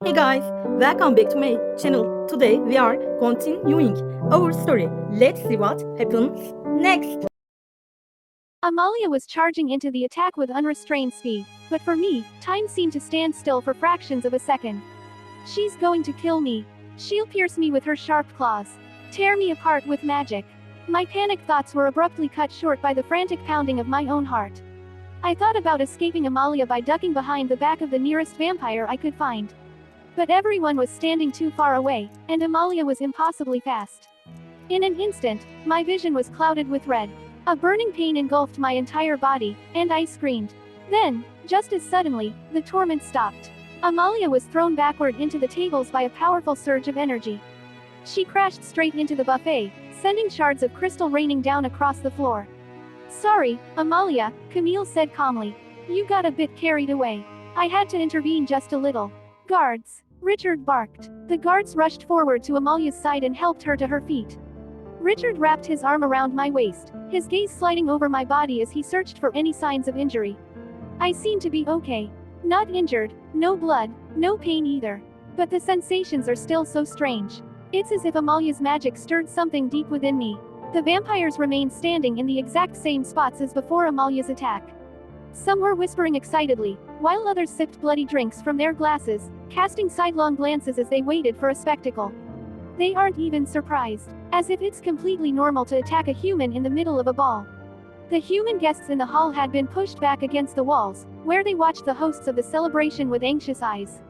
Hey guys, welcome back to my channel. Today we are continuing our story. Let's see what happens next. Amalia was charging into the attack with unrestrained speed, but for me, time seemed to stand still for fractions of a second. She's going to kill me. She'll pierce me with her sharp claws. Tear me apart with magic. My panicked thoughts were abruptly cut short by the frantic pounding of my own heart. I thought about escaping Amalia by ducking behind the back of the nearest vampire I could find. But everyone was standing too far away, and Amalia was impossibly fast. In an instant, my vision was clouded with red. A burning pain engulfed my entire body, and I screamed. Then, just as suddenly, the torment stopped. Amalia was thrown backward into the tables by a powerful surge of energy. She crashed straight into the buffet, sending shards of crystal raining down across the floor. "Sorry, Amalia," Camille said calmly. "You got a bit carried away. I had to intervene just a little." "Guards!" Richard barked. The guards rushed forward to Amalia's side and helped her to her feet. Richard wrapped his arm around my waist, his gaze sliding over my body as he searched for any signs of injury. I seemed to be okay. Not injured, no blood, no pain either. But the sensations are still so strange. It's as if Amalia's magic stirred something deep within me. The vampires remained standing in the exact same spots as before Amalia's attack. Some were whispering excitedly, while others sipped bloody drinks from their glasses, casting sidelong glances as they waited for a spectacle. They aren't even surprised, as if it's completely normal to attack a human in the middle of a ball. The human guests in the hall had been pushed back against the walls, where they watched the hosts of the celebration with anxious eyes.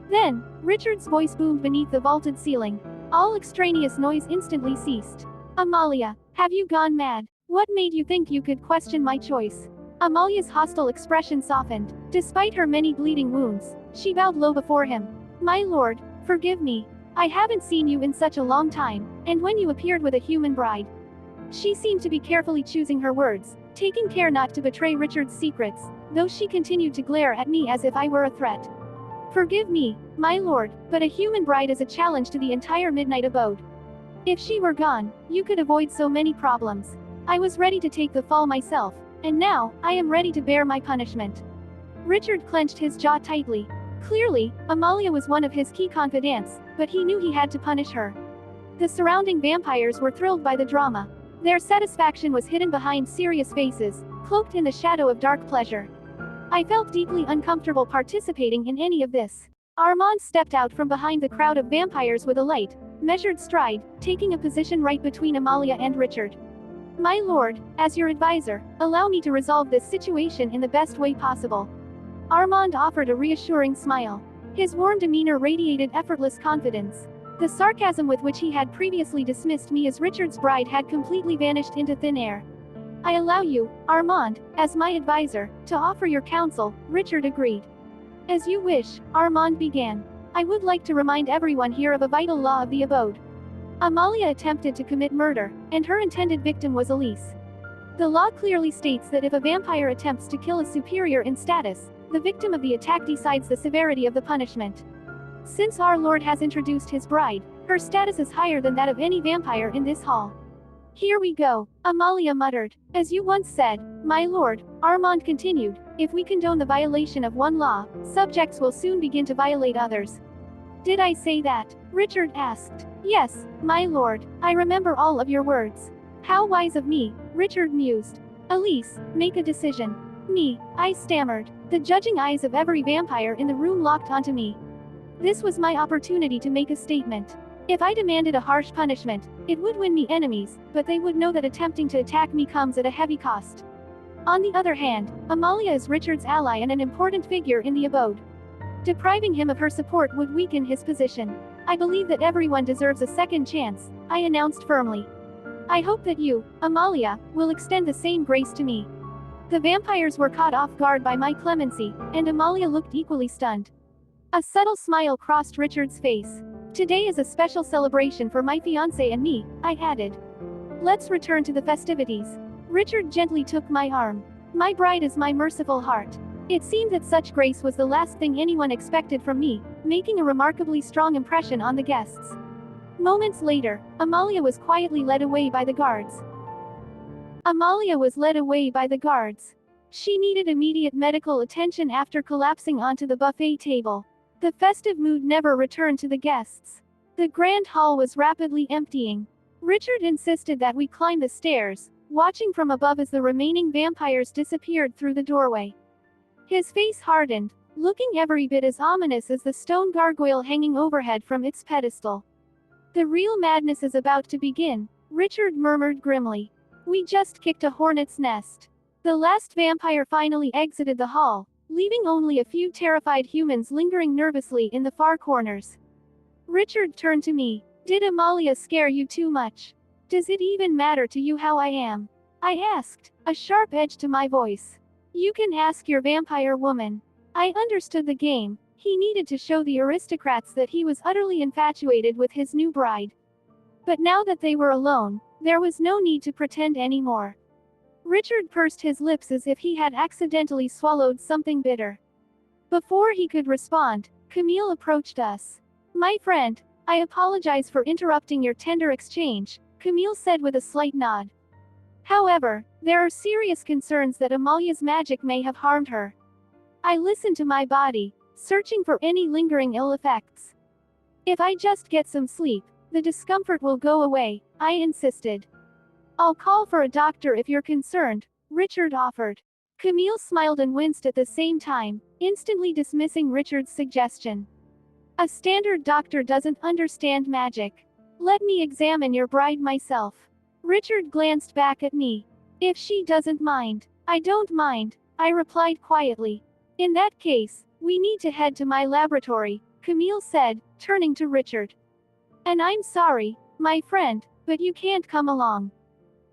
Then, Richard's voice boomed beneath the vaulted ceiling. All extraneous noise instantly ceased. "Amalia, have you gone mad? What made you think you could question my choice?" Amalia's hostile expression softened. Despite her many bleeding wounds, she bowed low before him. "My lord, forgive me. I haven't seen you in such a long time, and when you appeared with a human bride." She seemed to be carefully choosing her words, taking care not to betray Richard's secrets, though she continued to glare at me as if I were a threat. "Forgive me, my lord, but a human bride is a challenge to the entire Midnight Abode. If she were gone, you could avoid so many problems. I was ready to take the fall myself, and now, I am ready to bear my punishment." Richard clenched his jaw tightly. Clearly, Amalia was one of his key confidants, but he knew he had to punish her. The surrounding vampires were thrilled by the drama. Their satisfaction was hidden behind serious faces, cloaked in the shadow of dark pleasure. I felt deeply uncomfortable participating in any of this. Armand stepped out from behind the crowd of vampires with a light, measured stride, taking a position right between Amalia and Richard. "My lord, as your advisor, allow me to resolve this situation in the best way possible." Armand offered a reassuring smile. His warm demeanor radiated effortless confidence. The sarcasm with which he had previously dismissed me as Richard's bride had completely vanished into thin air. "I allow you, Armand, as my advisor, to offer your counsel," Richard agreed. "As you wish," Armand began. "I would like to remind everyone here of a vital law of the abode. Amalia attempted to commit murder, and her intended victim was Elise. The law clearly states that if a vampire attempts to kill a superior in status, the victim of the attack decides the severity of the punishment. Since our lord has introduced his bride, her status is higher than that of any vampire in this hall." "Here we go," Amalia muttered. "As you once said, my lord," Armand continued, "if we condone the violation of one law, subjects will soon begin to violate others." "Did I say that?" Richard asked. "Yes, my lord, I remember all of your words." "How wise of me," Richard mused. "Elise, make a decision." "Me," I stammered. The judging eyes of every vampire in the room locked onto me. This was my opportunity to make a statement. If I demanded a harsh punishment, it would win me enemies, but they would know that attempting to attack me comes at a heavy cost. On the other hand, Amalia is Richard's ally and an important figure in the abode. Depriving him of her support would weaken his position. "I believe that everyone deserves a second chance," I announced firmly. "I hope that you, Amalia, will extend the same grace to me." The vampires were caught off guard by my clemency, and Amalia looked equally stunned. A subtle smile crossed Richard's face. "Today is a special celebration for my fiancé and me," I added. "Let's return to the festivities." Richard gently took my arm. "My bride is my merciful heart." It seemed that such grace was the last thing anyone expected from me, making a remarkably strong impression on the guests. Moments later, Amalia was quietly led away by the guards. Amalia was led away by the guards. She needed immediate medical attention after collapsing onto the buffet table. The festive mood never returned to the guests. The grand hall was rapidly emptying. Richard insisted that we climb the stairs, watching from above as the remaining vampires disappeared through the doorway. His face hardened, looking every bit as ominous as the stone gargoyle hanging overhead from its pedestal. "The real madness is about to begin," Richard murmured grimly. "We just kicked a hornet's nest." The last vampire finally exited the hall, leaving only a few terrified humans lingering nervously in the far corners. Richard turned to me. "Did Amalia scare you too much? Does it even matter to you how I am?" I asked, a sharp edge to my voice. "You can ask your vampire woman." I understood the game. He needed to show the aristocrats that he was utterly infatuated with his new bride. But now that they were alone, there was no need to pretend anymore. Richard pursed his lips as if he had accidentally swallowed something bitter. Before he could respond, Camille approached us. "My friend, I apologize for interrupting your tender exchange," Camille said with a slight nod. "However, there are serious concerns that Amalia's magic may have harmed her." I listened to my body, searching for any lingering ill effects. "If I just get some sleep, the discomfort will go away," I insisted. "I'll call for a doctor if you're concerned," Richard offered. Camille smiled and winced at the same time, instantly dismissing Richard's suggestion. "A standard doctor doesn't understand magic. Let me examine your bride myself." Richard glanced back at me. "If she doesn't mind." "I don't mind," I replied quietly. "In that case, we need to head to my laboratory," Camille said, turning to Richard. "And I'm sorry, my friend, but you can't come along."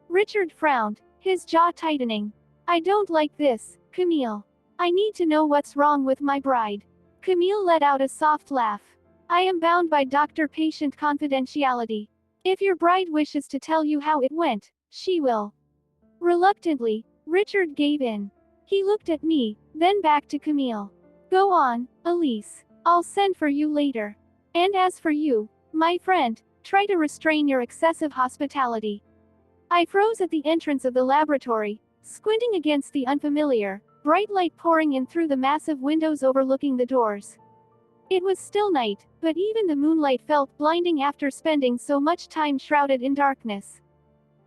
Richard frowned, his jaw tightening. "I don't like this, Camille. I need to know what's wrong with my bride." Camille let out a soft laugh. "I am bound by doctor-patient confidentiality. If your bride wishes to tell you how it went, she will." Reluctantly, Richard gave in. He looked at me, then back to Camille. "Go on, Elise. I'll send for you later. And as for you, my friend, try to restrain your excessive hospitality." I froze at the entrance of the laboratory, squinting against the unfamiliar, bright light pouring in through the massive windows overlooking the doors. It was still night, but even the moonlight felt blinding after spending so much time shrouded in darkness.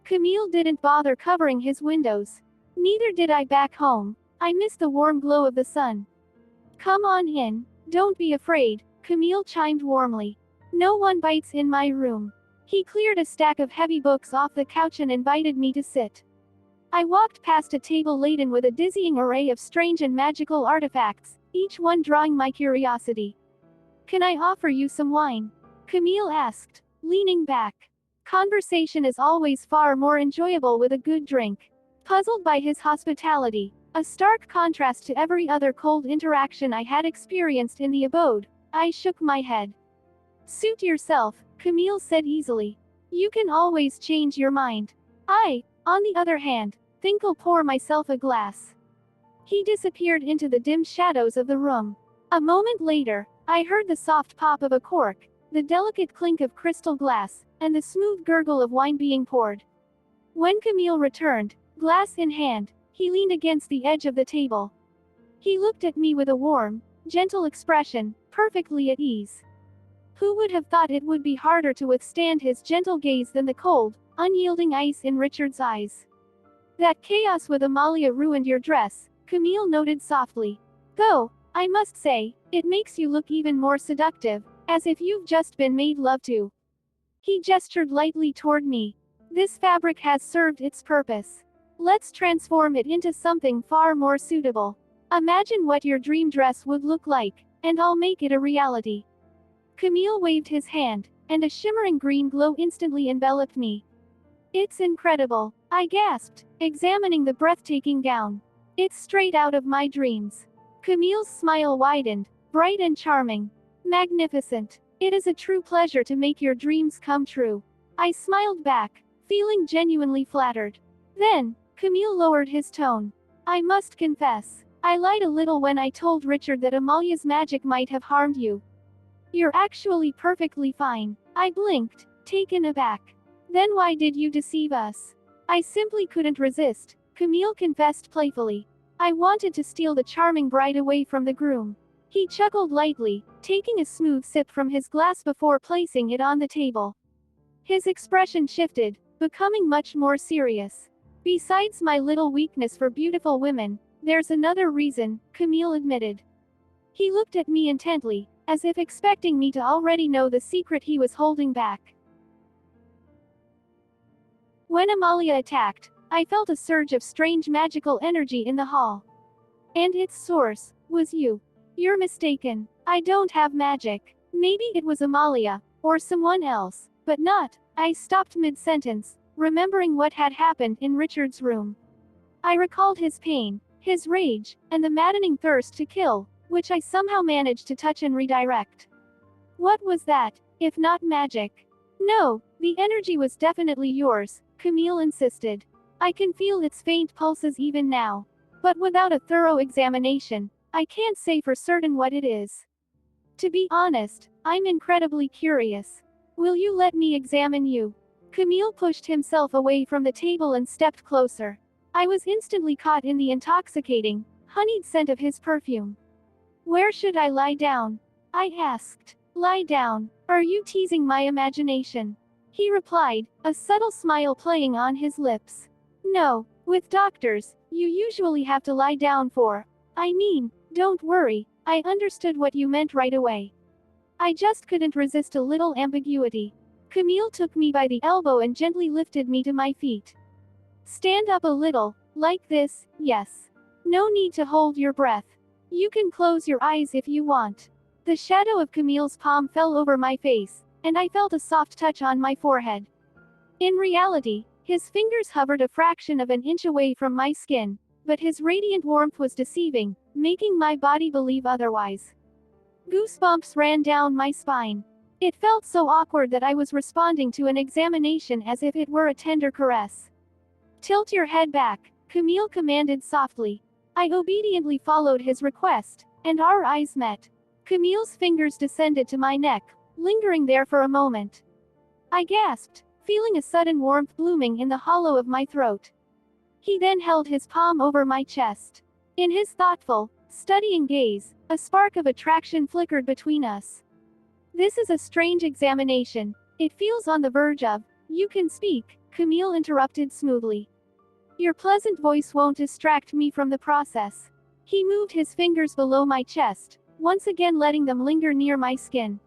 Camille didn't bother covering his windows. Neither did I back home. I missed the warm glow of the sun. "Come on in, don't be afraid," Camille chimed warmly. "No one bites in my room." He cleared a stack of heavy books off the couch and invited me to sit. I walked past a table laden with a dizzying array of strange and magical artifacts, each one drawing my curiosity. "Can I offer you some wine?" Camille asked, leaning back. Conversation is always far more enjoyable with a good drink. Puzzled by his hospitality, a stark contrast to every other cold interaction I had experienced in the abode, I shook my head. "Suit yourself," Camille said easily. "You can always change your mind. I, on the other hand, think I'll pour myself a glass." He disappeared into the dim shadows of the room. A moment later, I heard the soft pop of a cork, the delicate clink of crystal glass, and the smooth gurgle of wine being poured. When Camille returned, glass in hand, he leaned against the edge of the table. He looked at me with a warm, gentle expression, perfectly at ease. Who would have thought it would be harder to withstand his gentle gaze than the cold, unyielding ice in Richard's eyes? "That chaos with Amalia ruined your dress," Camille noted softly. "Though, I must say, it makes you look even more seductive, as if you've just been made love to." He gestured lightly toward me. "This fabric has served its purpose. Let's transform it into something far more suitable. Imagine what your dream dress would look like, and I'll make it a reality." Camille waved his hand, and a shimmering green glow instantly enveloped me. "It's incredible," I gasped, examining the breathtaking gown. "It's straight out of my dreams." Camille's smile widened, bright and charming. "Magnificent. It is a true pleasure to make your dreams come true." I smiled back, feeling genuinely flattered. Then, Camille lowered his tone. "I must confess, I lied a little when I told Richard that Amalia's magic might have harmed you. You're actually perfectly fine." I blinked, taken aback. "Then why did you deceive us?" "I simply couldn't resist," Camille confessed playfully. "I wanted to steal the charming bride away from the groom." He chuckled lightly, taking a smooth sip from his glass before placing it on the table. His expression shifted, becoming much more serious. Besides my little weakness for beautiful women, there's another reason, Camille admitted. He looked at me intently, as if expecting me to already know the secret he was holding back. When Amalia attacked, I felt a surge of strange magical energy in the hall. And its source was you. You're mistaken. I don't have magic. Maybe it was Amalia, or someone else, but not. I stopped mid-sentence, remembering what had happened in Richard's room. I recalled his pain, his rage, and the maddening thirst to kill, which I somehow managed to touch and redirect. What was that, if not magic? No, the energy was definitely yours, Camille insisted. I can feel its faint pulses even now. But without a thorough examination, I can't say for certain what it is. To be honest, I'm incredibly curious. Will you let me examine you? Camille pushed himself away from the table and stepped closer. I was instantly caught in the intoxicating, honeyed scent of his perfume. Where should I lie down? I asked. Lie down. Are you teasing my imagination? He replied, a subtle smile playing on his lips. No, with doctors, you usually have to lie down for. I mean, don't worry, I understood what you meant right away. I just couldn't resist a little ambiguity. Camille took me by the elbow and gently lifted me to my feet. Stand up a little, like this, yes. No need to hold your breath. You can close your eyes if you want. The shadow of Camille's palm fell over my face, and I felt a soft touch on my forehead. In reality, his fingers hovered a fraction of an inch away from my skin, but his radiant warmth was deceiving, making my body believe otherwise. Goosebumps ran down my spine. It felt so awkward that I was responding to an examination as if it were a tender caress. Tilt your head back, Camille commanded softly. I obediently followed his request, and our eyes met. Camille's fingers descended to my neck, lingering there for a moment. I gasped, feeling a sudden warmth blooming in the hollow of my throat. He then held his palm over my chest. In his thoughtful, studying gaze, a spark of attraction flickered between us. This is a strange examination. It feels on the verge of. You can speak, Camille interrupted smoothly. Your pleasant voice won't distract me from the process. He moved his fingers below my chest, once again letting them linger near my skin.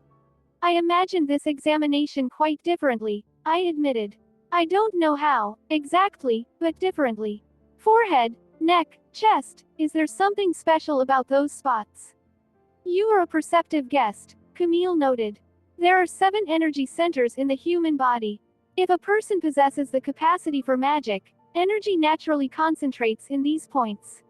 I imagined this examination quite differently, I admitted. I don't know how, exactly, but differently. Forehead, neck, chest, is there something special about those spots? You are a perceptive guest, Camille noted. There are 7 energy centers in the human body. If a person possesses the capacity for magic, energy naturally concentrates in these points.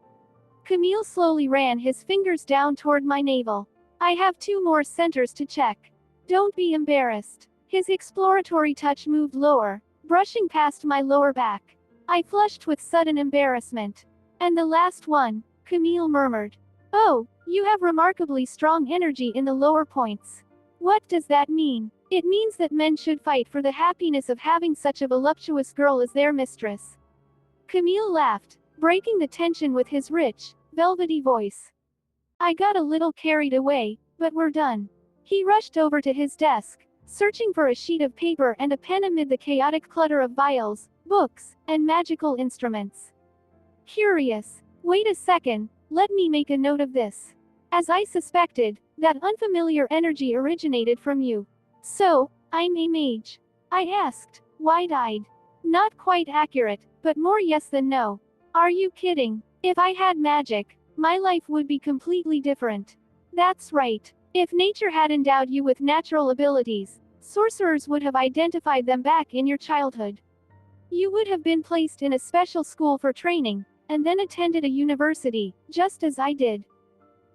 Camille slowly ran his fingers down toward my navel. I have 2 more centers to check. Don't be embarrassed. His exploratory touch moved lower, brushing past my lower back. I flushed with sudden embarrassment. And the last one, Camille murmured. Oh, you have remarkably strong energy in the lower points. What does that mean? It means that men should fight for the happiness of having such a voluptuous girl as their mistress. Camille laughed, breaking the tension with his rich, velvety voice. I got a little carried away, but we're done. He rushed over to his desk, searching for a sheet of paper and a pen amid the chaotic clutter of vials, books, and magical instruments. Curious. Wait a second, let me make a note of this. As I suspected, that unfamiliar energy originated from you. So, I'm a mage? I asked, wide-eyed. Not quite accurate, but more yes than no. Are you kidding? If I had magic, my life would be completely different. That's right. If nature had endowed you with natural abilities, sorcerers would have identified them back in your childhood. You would have been placed in a special school for training, and then attended a university, just as I did.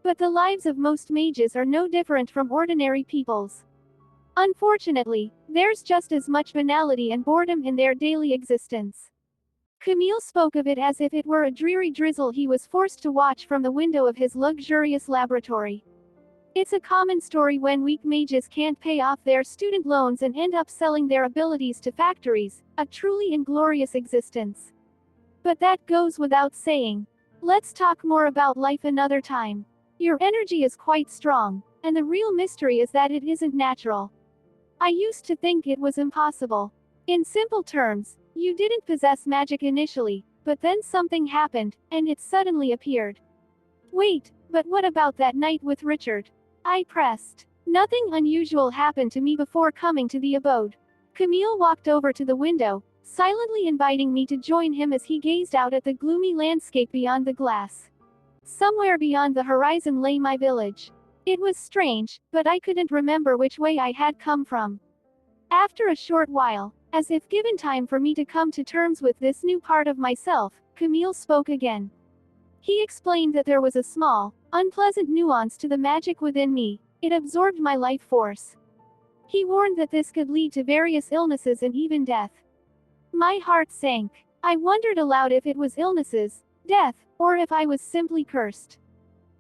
But the lives of most mages are no different from ordinary people's. Unfortunately, there's just as much banality and boredom in their daily existence. Camille spoke of it as if it were a dreary drizzle he was forced to watch from the window of his luxurious laboratory. It's a common story when weak mages can't pay off their student loans and end up selling their abilities to factories, a truly inglorious existence. But that goes without saying. Let's talk more about life another time. Your energy is quite strong, and the real mystery is that it isn't natural. I used to think it was impossible. In simple terms, you didn't possess magic initially, but then something happened, and it suddenly appeared. Wait, but what about that night with Richard? I pressed. Nothing unusual happened to me before coming to the abode. Camille walked over to the window, silently inviting me to join him as he gazed out at the gloomy landscape beyond the glass. Somewhere beyond the horizon lay my village. It was strange, but I couldn't remember which way I had come from. After a short while, as if given time for me to come to terms with this new part of myself, Camille spoke again. He explained that there was a small, unpleasant nuance to the magic within me. It absorbed my life force. He warned that this could lead to various illnesses and even death. My heart sank. I wondered aloud if it was illnesses, death, or if I was simply cursed.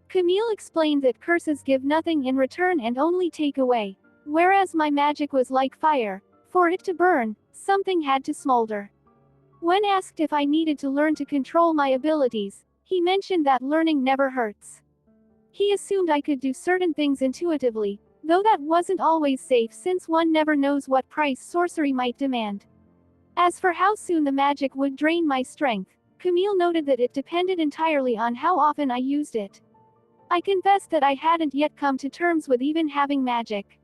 Camille explained that curses give nothing in return and only take away, whereas my magic was like fire. For it to burn, something had to smolder. When asked if I needed to learn to control my abilities, he mentioned that learning never hurts. He assumed I could do certain things intuitively, though that wasn't always safe since one never knows what price sorcery might demand. As for how soon the magic would drain my strength, Camille noted that it depended entirely on how often I used it. I confessed that I hadn't yet come to terms with even having magic.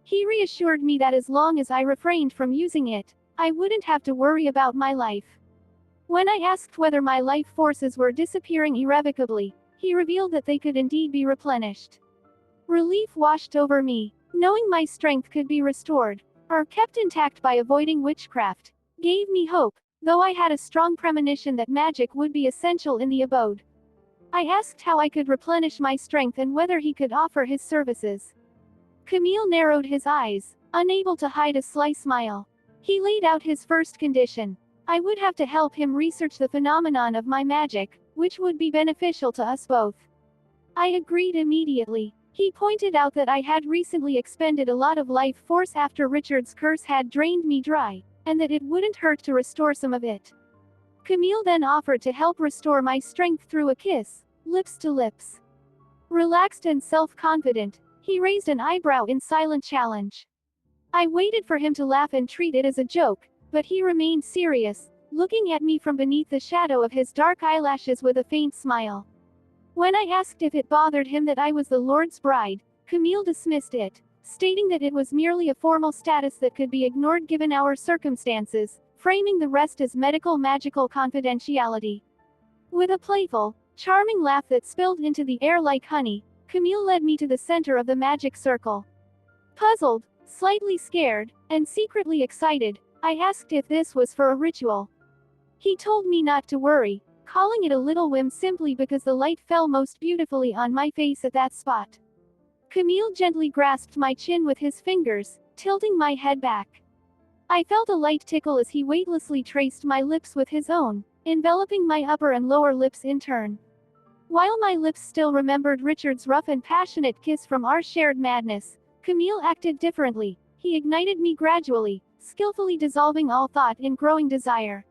He reassured me that as long as I refrained from using it, I wouldn't have to worry about my life. When I asked whether my life forces were disappearing irrevocably, he revealed that they could indeed be replenished. Relief washed over me. Knowing my strength could be restored, or kept intact by avoiding witchcraft, gave me hope, though I had a strong premonition that magic would be essential in the abode. I asked how I could replenish my strength and whether he could offer his services. Camille narrowed his eyes, unable to hide a sly smile. He laid out his first condition. I would have to help him research the phenomenon of my magic, which would be beneficial to us both. I agreed immediately. He pointed out that I had recently expended a lot of life force after Richard's curse had drained me dry, and that it wouldn't hurt to restore some of it. Camille then offered to help restore my strength through a kiss, lips to lips. Relaxed and self-confident, he raised an eyebrow in silent challenge. I waited for him to laugh and treat it as a joke, but he remained serious, looking at me from beneath the shadow of his dark eyelashes with a faint smile. When I asked if it bothered him that I was the Lord's bride, Camille dismissed it, stating that it was merely a formal status that could be ignored given our circumstances, framing the rest as magical confidentiality. With a playful, charming laugh that spilled into the air like honey, Camille led me to the center of the magic circle. Puzzled, slightly scared, and secretly excited, I asked if this was for a ritual. He told me not to worry, calling it a little whim simply because the light fell most beautifully on my face at that spot. Camille gently grasped my chin with his fingers, tilting my head back. I felt a light tickle as he weightlessly traced my lips with his own, enveloping my upper and lower lips in turn. While my lips still remembered Richard's rough and passionate kiss from our shared madness, Camille acted differently. He ignited me gradually, skillfully dissolving all thought in growing desire.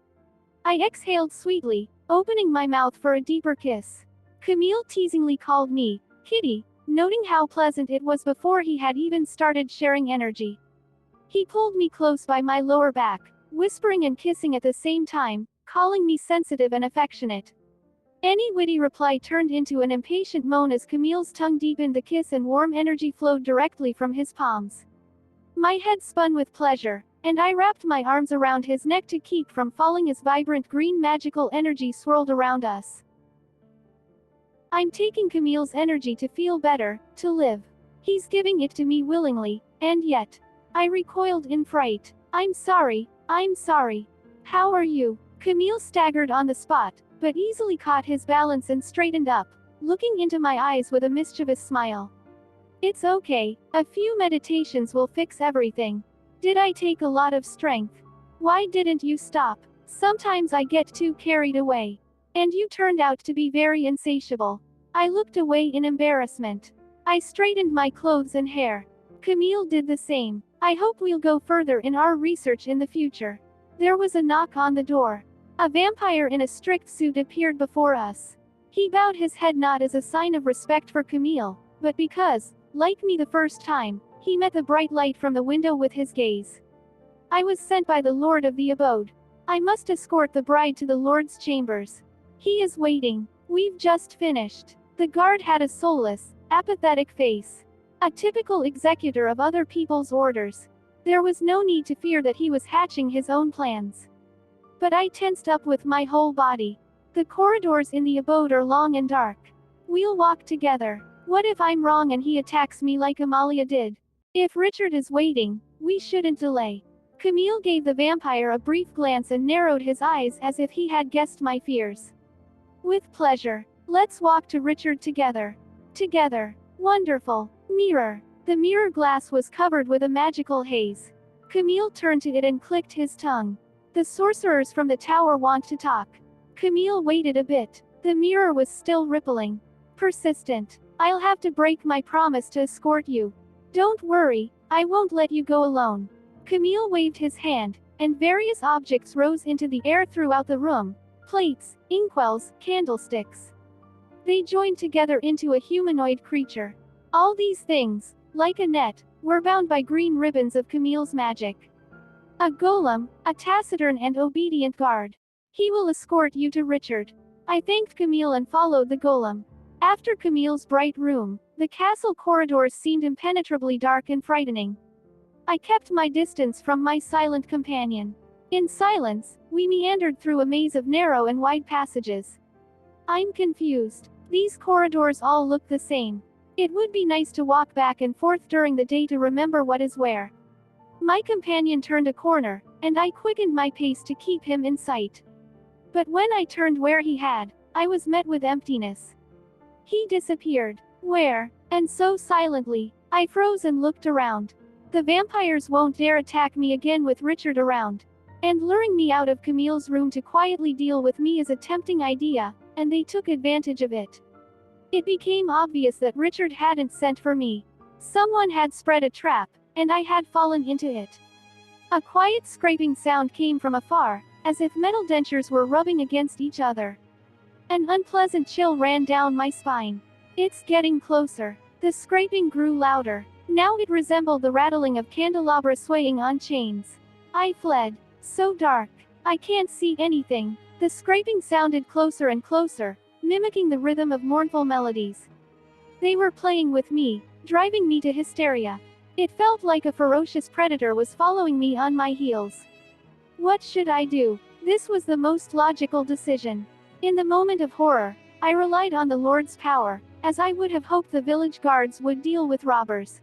I exhaled sweetly, opening my mouth for a deeper kiss. Camille teasingly called me Kitty, noting how pleasant it was before he had even started sharing energy. He pulled me close by my lower back, whispering and kissing at the same time, calling me sensitive and affectionate. Any witty reply turned into an impatient moan as Camille's tongue deepened the kiss and warm energy flowed directly from his palms. My head spun with pleasure, and I wrapped my arms around his neck to keep from falling as vibrant green magical energy swirled around us. I'm taking Camille's energy to feel better, to live. He's giving it to me willingly, and yet. I recoiled in fright. I'm sorry. How are you? Camille staggered on the spot, but easily caught his balance and straightened up, looking into my eyes with a mischievous smile. It's okay, a few meditations will fix everything. Did I take a lot of strength? Why didn't you stop? Sometimes I get too carried away. And you turned out to be very insatiable. I looked away in embarrassment. I straightened my clothes and hair. Camille did the same. I hope we'll go further in our research in the future. There was a knock on the door. A vampire in a strict suit appeared before us. He bowed his head not as a sign of respect for Camille, but because, like me the first time, he met the bright light from the window with his gaze. I was sent by the lord of the abode. I must escort the bride to the lord's chambers. He is waiting. We've just finished. The guard had a soulless, apathetic face. A typical executor of other people's orders. There was no need to fear that he was hatching his own plans. But I tensed up with my whole body. The corridors in the abode are long and dark. We'll walk together. What if I'm wrong and he attacks me like Amalia did? If Richard is waiting, we shouldn't delay. Camille gave the vampire a brief glance and narrowed his eyes as if he had guessed my fears. With pleasure. Let's walk to Richard together. Together. Wonderful. Mirror. The mirror glass was covered with a magical haze. Camille turned to it and clicked his tongue. The sorcerers from the tower want to talk. Camille waited a bit. The mirror was still rippling. Persistent. I'll have to break my promise to escort you. Don't worry, I won't let you go alone. Camille waved his hand, and various objects rose into the air throughout the room. Plates, inkwells, candlesticks. They joined together into a humanoid creature. All these things, like a net, were bound by green ribbons of Camille's magic. A golem, a taciturn and obedient guard. He will escort you to Richard. I thanked Camille and followed the golem. After Camille's bright room, the castle corridors seemed impenetrably dark and frightening. I kept my distance from my silent companion. In silence, we meandered through a maze of narrow and wide passages. I'm confused. These corridors all look the same. It would be nice to walk back and forth during the day to remember what is where. My companion turned a corner, and I quickened my pace to keep him in sight. But when I turned where he had, I was met with emptiness. He disappeared. Where? And so silently, I froze and looked around. The vampires won't dare attack me again with Richard around. And luring me out of Camille's room to quietly deal with me is a tempting idea, and they took advantage of it. It became obvious that Richard hadn't sent for me. Someone had spread a trap, and I had fallen into it. A quiet scraping sound came from afar, as if metal dentures were rubbing against each other. An unpleasant chill ran down my spine. It's getting closer. The scraping grew louder. Now it resembled the rattling of candelabra swaying on chains. I fled. So dark. I can't see anything. The scraping sounded closer and closer, mimicking the rhythm of mournful melodies. They were playing with me, driving me to hysteria. It felt like a ferocious predator was following me on my heels. What should I do? This was the most logical decision. In the moment of horror, I relied on the Lord's power, as I would have hoped the village guards would deal with robbers.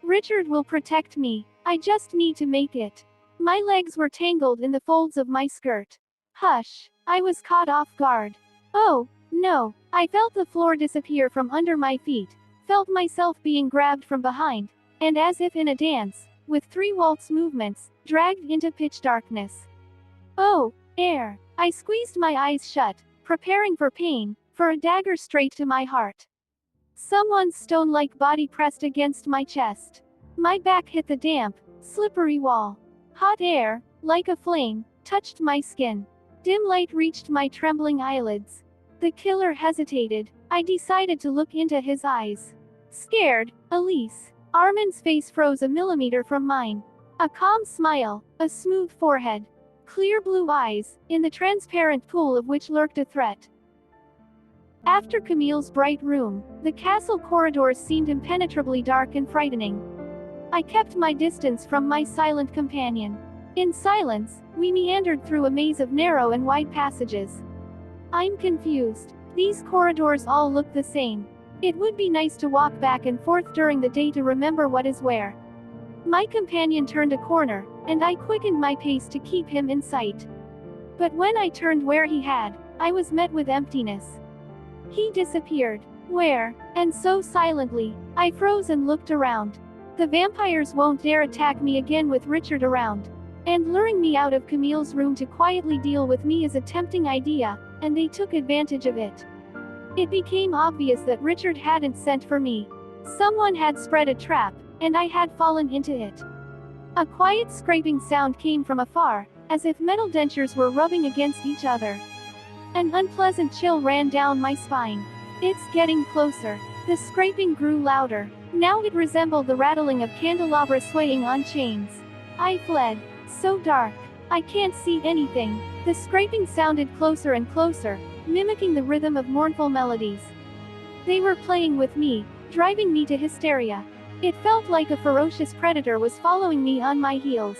Richard will protect me. I just need to make it. My legs were tangled in the folds of my skirt. Hush! I was caught off guard. Oh, no! I felt the floor disappear from under my feet, felt myself being grabbed from behind, and as if in a dance, with 3 waltz movements, dragged into pitch darkness. Oh, air! I squeezed my eyes shut, preparing for pain, for a dagger straight to my heart. Someone's stone-like body pressed against my chest. My back hit the damp, slippery wall. Hot air, like a flame, touched my skin. Dim light reached my trembling eyelids. The killer hesitated. I decided to look into his eyes. Scared, Elise. Armand's face froze a millimeter from mine. A calm smile, a smooth forehead. Clear blue eyes, in the transparent pool of which lurked a threat. After Camille's bright room, the castle corridors seemed impenetrably dark and frightening. I kept my distance from my silent companion. In silence, we meandered through a maze of narrow and wide passages. I'm confused. These corridors all look the same. It would be nice to walk back and forth during the day to remember what is where. My companion turned a corner, and I quickened my pace to keep him in sight. But when I turned where he had, I was met with emptiness. He disappeared. Where? And so silently, I froze and looked around. The vampires won't dare attack me again with Richard around. And luring me out of Camille's room to quietly deal with me is a tempting idea, and they took advantage of it. It became obvious that Richard hadn't sent for me. Someone had spread a trap, and I had fallen into it. A quiet scraping sound came from afar, as if metal dentures were rubbing against each other. An unpleasant chill ran down my spine. It's getting closer. The scraping grew louder. Now it resembled the rattling of candelabra swaying on chains. I fled. So dark. I can't see anything. The scraping sounded closer and closer, mimicking the rhythm of mournful melodies. They were playing with me, driving me to hysteria. It felt like a ferocious predator was following me on my heels.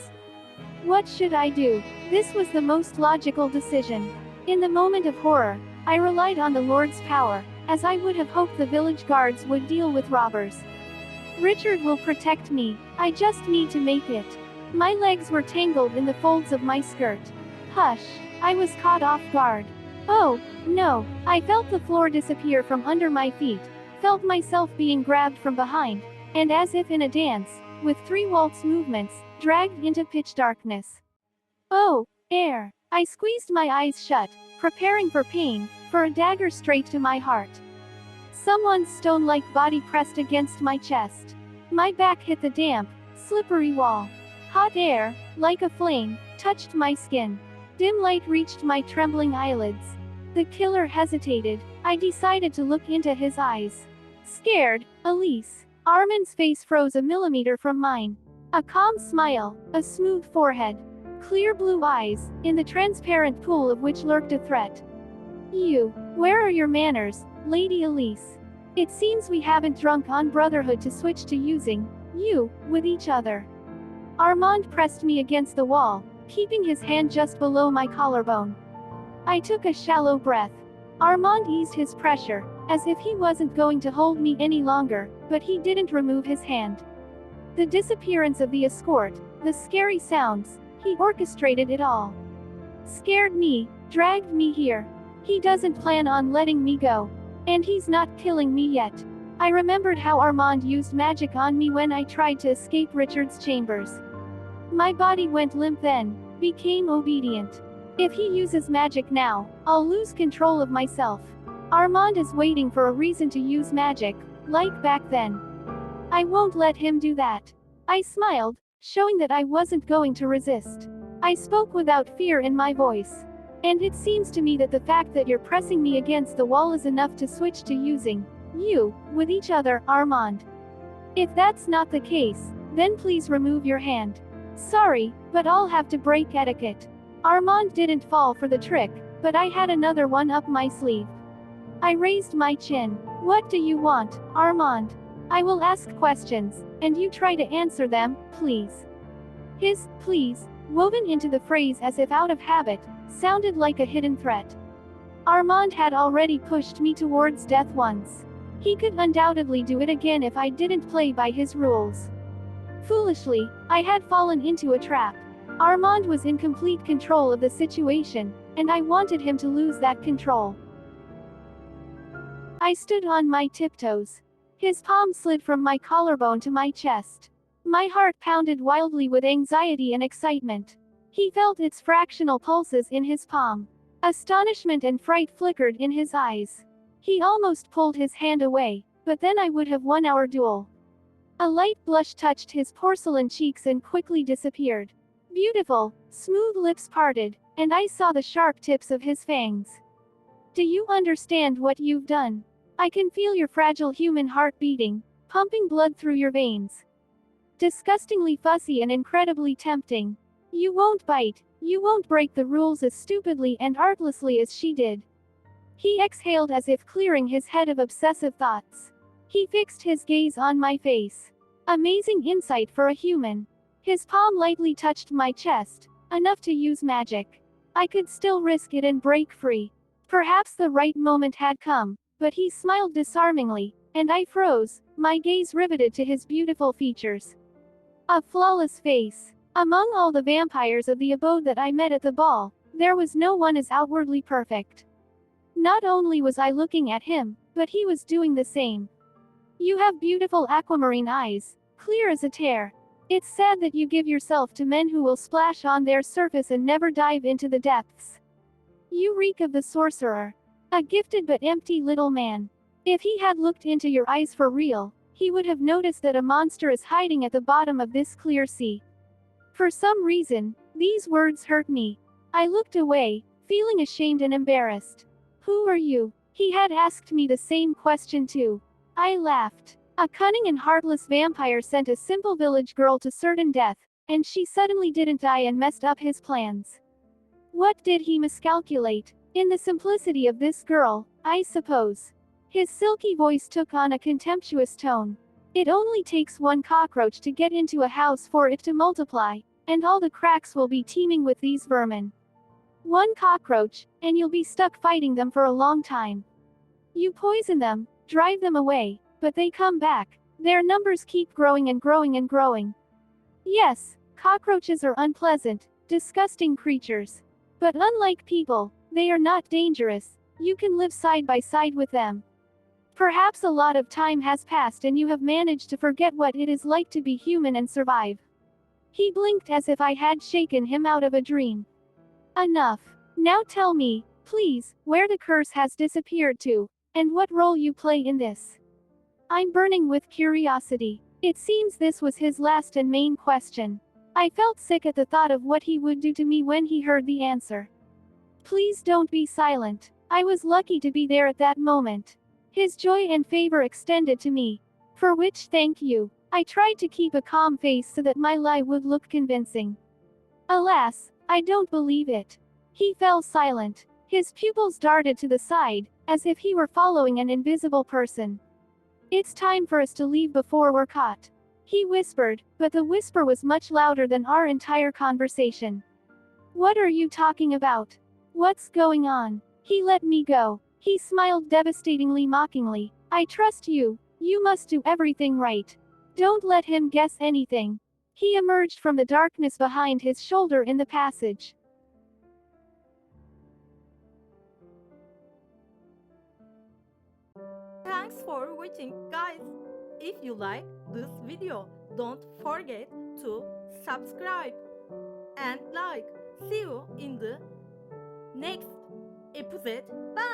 What should I do? This was the most logical decision. In the moment of horror, I relied on the Lord's power, as I would have hoped the village guards would deal with robbers. Richard will protect me. I just need to make it. My legs were tangled in the folds of my skirt. Hush! I was caught off guard. Oh, no! I felt the floor disappear from under my feet, felt myself being grabbed from behind, and as if in a dance, with 3 waltz movements, dragged into pitch darkness. Oh, air! I squeezed my eyes shut, preparing for pain, for a dagger straight to my heart. Someone's stone-like body pressed against my chest. My back hit the damp, slippery wall. Hot air, like a flame, touched my skin. Dim light reached my trembling eyelids. The killer hesitated. I decided to look into his eyes. Scared, Elise. Armand's face froze a millimeter from mine. A calm smile, a smooth forehead. Clear blue eyes, in the transparent pool of which lurked a threat. You. Where are your manners, Lady Elise? It seems we haven't drunk on brotherhood to switch to using you with each other. Armand pressed me against the wall, keeping his hand just below my collarbone. I took a shallow breath. Armand eased his pressure, as if he wasn't going to hold me any longer, but he didn't remove his hand. The disappearance of the escort, the scary sounds, he orchestrated it all. Scared me, dragged me here. He doesn't plan on letting me go. And he's not killing me yet. I remembered how Armand used magic on me when I tried to escape Richard's chambers. My body went limp then, became obedient. If he uses magic now, I'll lose control of myself. Armand is waiting for a reason to use magic, like back then. I won't let him do that. I smiled, showing that I wasn't going to resist. I spoke without fear in my voice. And it seems to me that the fact that you're pressing me against the wall is enough to switch to using you with each other, Armand. If that's not the case, then please remove your hand. Sorry, but I'll have to break etiquette. Armand didn't fall for the trick, but I had another one up my sleeve. I raised my chin. What do you want, Armand? I will ask questions, and you try to answer them, please. His please, woven into the phrase as if out of habit, sounded like a hidden threat. Armand had already pushed me towards death once. He could undoubtedly do it again if I didn't play by his rules. Foolishly, I had fallen into a trap. Armand was in complete control of the situation, and I wanted him to lose that control. I stood on my tiptoes. His palm slid from my collarbone to my chest. My heart pounded wildly with anxiety and excitement. He felt its fractional pulses in his palm. Astonishment and fright flickered in his eyes. He almost pulled his hand away, but then I would have won our duel. A light blush touched his porcelain cheeks and quickly disappeared. Beautiful, smooth lips parted, and I saw the sharp tips of his fangs. Do you understand what you've done? I can feel your fragile human heart beating, pumping blood through your veins. Disgustingly fussy and incredibly tempting. You won't bite, you won't break the rules as stupidly and artlessly as she did. He exhaled as if clearing his head of obsessive thoughts. He fixed his gaze on my face. Amazing insight for a human. His palm lightly touched my chest, enough to use magic. I could still risk it and break free. Perhaps the right moment had come, but he smiled disarmingly, and I froze, my gaze riveted to his beautiful features. A flawless face. Among all the vampires of the abode that I met at the ball, there was no one as outwardly perfect. Not only was I looking at him, but he was doing the same. You have beautiful aquamarine eyes, clear as a tear. It's sad that you give yourself to men who will splash on their surface and never dive into the depths. You reek of the sorcerer. A gifted but empty little man. If he had looked into your eyes for real, he would have noticed that a monster is hiding at the bottom of this clear sea. For some reason, these words hurt me. I looked away, feeling ashamed and embarrassed. Who are you? He had asked me the same question too. I laughed. A cunning and heartless vampire sent a simple village girl to certain death, and she suddenly didn't die and messed up his plans. What did he miscalculate? In the simplicity of this girl, I suppose. His silky voice took on a contemptuous tone. It only takes one cockroach to get into a house for it to multiply, and all the cracks will be teeming with these vermin. One cockroach, and you'll be stuck fighting them for a long time. You poison them, drive them away, but they come back. Their numbers keep growing and growing and growing. Yes, cockroaches are unpleasant, disgusting creatures. But unlike people, they are not dangerous. You can live side by side with them. Perhaps a lot of time has passed and you have managed to forget what it is like to be human and survive. He blinked as if I had shaken him out of a dream. Enough. Now tell me, please, where the curse has disappeared to, and what role you play in this. I'm burning with curiosity. It seems this was his last and main question. I felt sick at the thought of what he would do to me when he heard the answer. Please don't be silent. I was lucky to be there at that moment. His joy and favor extended to me. For which thank you. I tried to keep a calm face so that my lie would look convincing. Alas, I don't believe it. He fell silent. His pupils darted to the side, as if he were following an invisible person. It's time for us to leave before we're caught. He whispered, but the whisper was much louder than our entire conversation. What are you talking about? What's going on? He let me go. He smiled devastatingly mockingly. I trust you. You must do everything right. Don't let him guess anything. He emerged from the darkness behind his shoulder in the passage. Thanks for watching, guys. If you like this video, don't forget to subscribe and like. See you in the next episode. Bye.